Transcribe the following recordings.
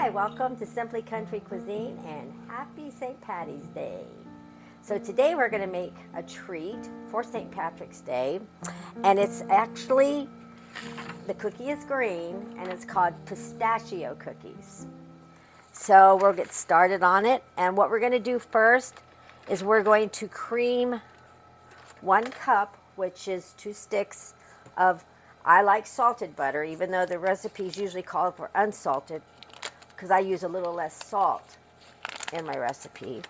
Hi, welcome to Simply Country Cuisine and happy St. Patty's Day. So today we're going to make a treat for St. Patrick's Day, and it's actually, the cookie is green and it's called pistachio cookies. So we'll get started on it, and what we're going to do first is we're going to cream 1 cup, which is 2 sticks of, I like salted butter, even though the recipes usually call for unsalted, because I use a little less salt in my recipe.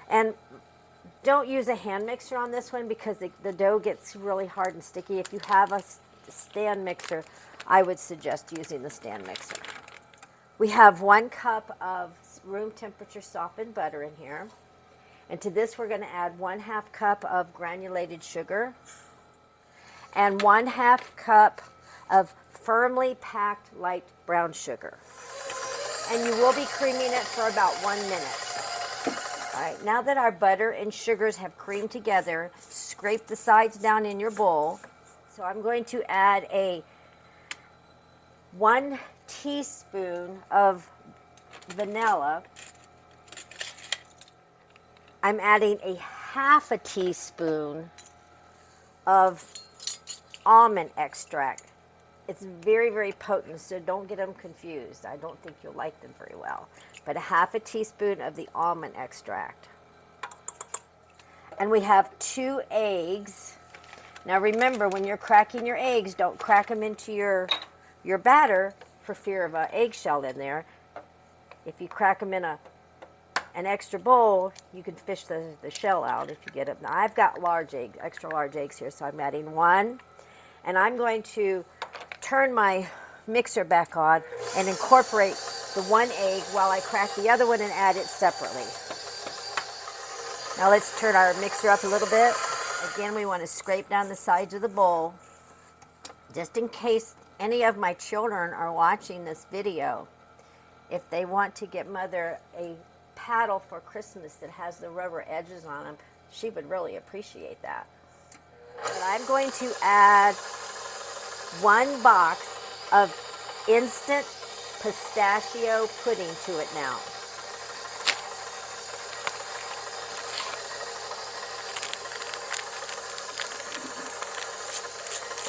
And don't use a hand mixer on this one because the dough gets really hard and sticky. If you have a stand mixer, I would suggest using the stand mixer. We have 1 cup of room temperature softened butter in here. And to this we're going to add 1/2 cup of granulated sugar and 1/2 cup of firmly packed light brown sugar. And you will be creaming it for about 1 minute. All right, now that our butter and sugars have creamed together, scrape the sides down in your bowl. So I'm going to add a 1 teaspoon of vanilla. I'm adding a 1/2 teaspoon of almond extract. It's very, very potent, so don't get them confused. I don't think you'll like them very well. But a 1/2 teaspoon of the almond extract. And we have 2 eggs. Now remember, when you're cracking your eggs, don't crack them into your batter for fear of an eggshell in there. If you crack them in an extra bowl, you can fish the shell out if you get it. Now I've got large eggs, extra large eggs here, so I'm adding 1. And I'm going to turn my mixer back on and incorporate the 1 egg while I crack the other one and add it separately. Now let's turn our mixer up a little bit. Again, we want to scrape down the sides of the bowl, just in case any of my children are watching this video. If they want to get Mother a paddle for Christmas that has the rubber edges on them, she would really appreciate that. And I'm going to add 1 box of instant pistachio pudding to it now.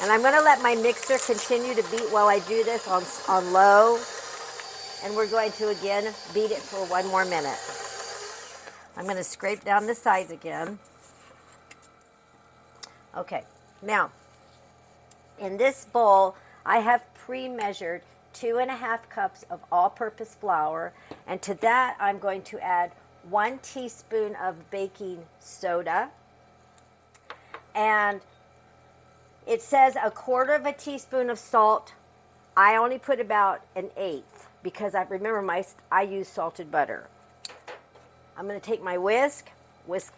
And I'm going to let my mixer continue to beat while I do this on low. And we're going to again beat it for 1 more minute. I'm going to scrape down the sides again. Okay, now in this bowl I have pre-measured 2.5 cups of all-purpose flour, and to that I'm going to add 1 teaspoon of baking soda, and it says 1/4 teaspoon of salt. I only put about 1/8 because I remember I use salted butter. I'm going to take my whisk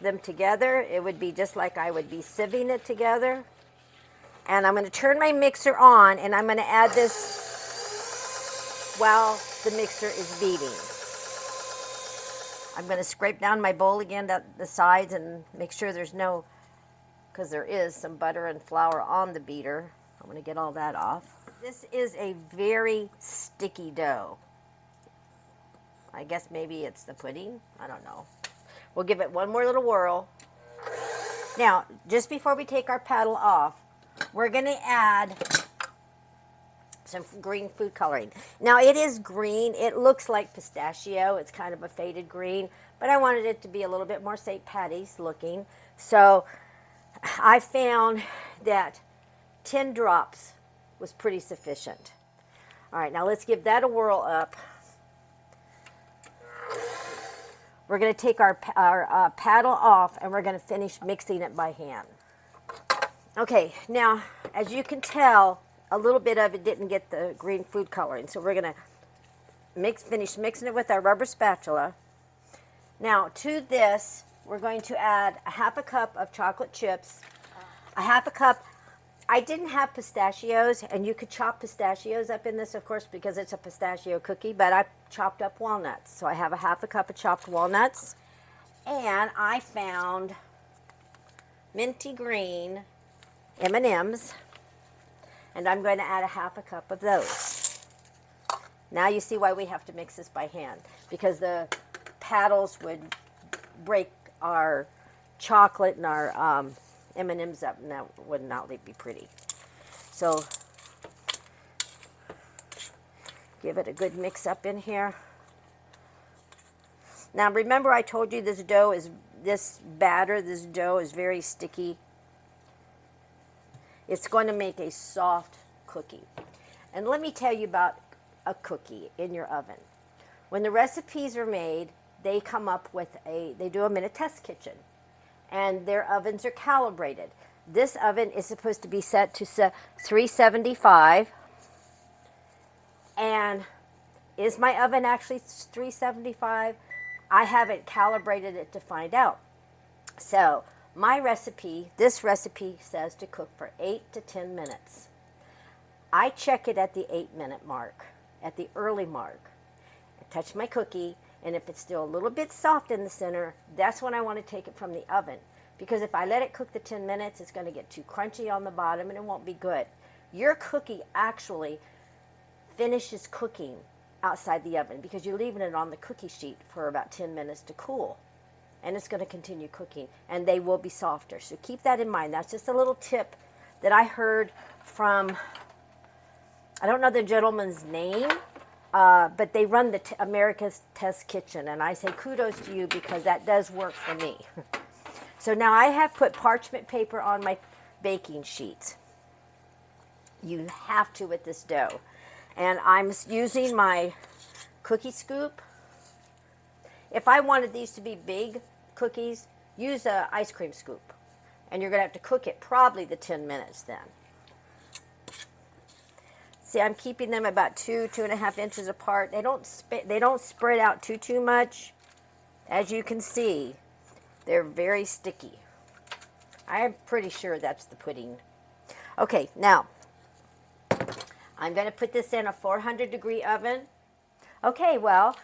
them together. It would be just like I would be sieving it together. And I'm going to turn my mixer on, and I'm going to add this while the mixer is beating. I'm going to scrape down my bowl again to the sides and make sure there's no, because there is some butter and flour on the beater. I'm going to get all that off. This is a very sticky dough. I guess maybe it's the pudding. I don't know. We'll give it 1 more little whirl. Now, just before we take our paddle off, we're going to add some green food coloring. Now, it is green. It looks like pistachio. It's kind of a faded green, but I wanted it to be a little bit more St. Patty's looking. So I found that 10 drops was pretty sufficient. All right, now let's give that a whirl up. We're going to take our paddle off, and we're going to finish mixing it by hand. Okay, now, as you can tell, a little bit of it didn't get the green food coloring, so we're going to finish mixing it with our rubber spatula. Now, to this, we're going to add 1/2 cup of chocolate chips, 1/2 cup. I didn't have pistachios, and you could chop pistachios up in this, of course, because it's a pistachio cookie, but I chopped up walnuts. So I have 1/2 cup of chopped walnuts, and I found minty green M&Ms, and I'm going to add 1/2 cup of those. Now you see why we have to mix this by hand, because the paddles would break our chocolate and our M&Ms up, and that would not be pretty. So give it a good mix up in here. Now remember, I told you this dough is very sticky. It's going to make a soft cookie. And let me tell you about a cookie in your oven. When the recipes are made, they come up with they do them in a test kitchen, and their ovens are calibrated. This oven is supposed to be set to 375. And is my oven actually 375? I haven't calibrated it to find out. So my recipe, this recipe says to cook for 8 to 10 minutes. I check it at the 8-minute mark, at the early mark. I touch my cookie, and if it's still a little bit soft in the center, that's when I want to take it from the oven. Because if I let it cook the 10 minutes, it's going to get too crunchy on the bottom and it won't be good. Your cookie actually finishes cooking outside the oven because you're leaving it on the cookie sheet for about 10 minutes to cool. And it's going to continue cooking, and they will be softer. So keep that in mind. That's just a little tip that I heard from, I don't know the gentleman's name, but they run the America's Test Kitchen, and I say kudos to you because that does work for me. So now I have put parchment paper on my baking sheet. You have to with this dough. And I'm using my cookie scoop. If I wanted these to be big cookies, use an ice cream scoop. And you're going to have to cook it probably the 10 minutes then. See, I'm keeping them about 2.5 inches apart. They don't spread out too much. As you can see, they're very sticky. I'm pretty sure that's the pudding. Okay, now I'm going to put this in a 400-degree oven. Okay, well,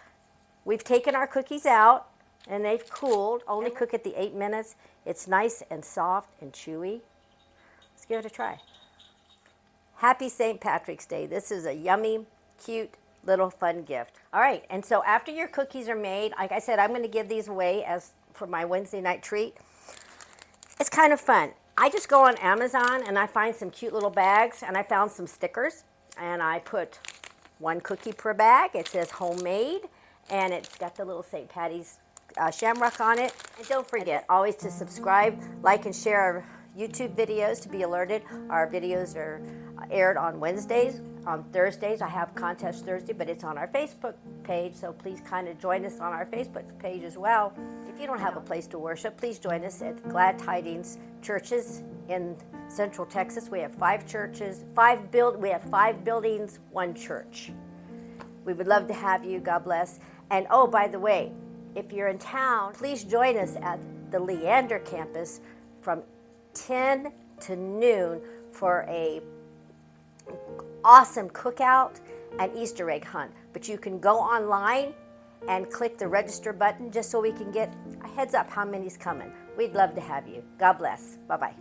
we've taken our cookies out, and they've cooled. Only cook it the 8 minutes. It's nice and soft and chewy. Let's give it a try. Happy St. Patrick's Day. This is a yummy, cute, little fun gift. All right, and so after your cookies are made, like I said, I'm going to give these away as for my Wednesday night treat. It's kind of fun. I just go on Amazon and I find some cute little bags, and I found some stickers, and I put 1 cookie per bag. It says homemade, and it's got the little St. Patty's shamrock on it. And don't forget always to subscribe, like, and share our YouTube videos to be alerted. Our videos are aired on Wednesdays. On Thursdays, I have Contest Thursday, but it's on our Facebook page, so please kind of join us on our Facebook page as well. If you don't have a place to worship, please join us at Glad Tidings Churches in Central Texas. We have 5 churches, 5 buildings, 1 church. We would love to have you. God bless. And oh, by the way, if you're in town, please join us at the Leander campus from 10 to noon for a awesome cookout and Easter egg hunt. But you can go online and click the register button just so we can get a heads up how many's coming. We'd love to have you. God bless. Bye-bye.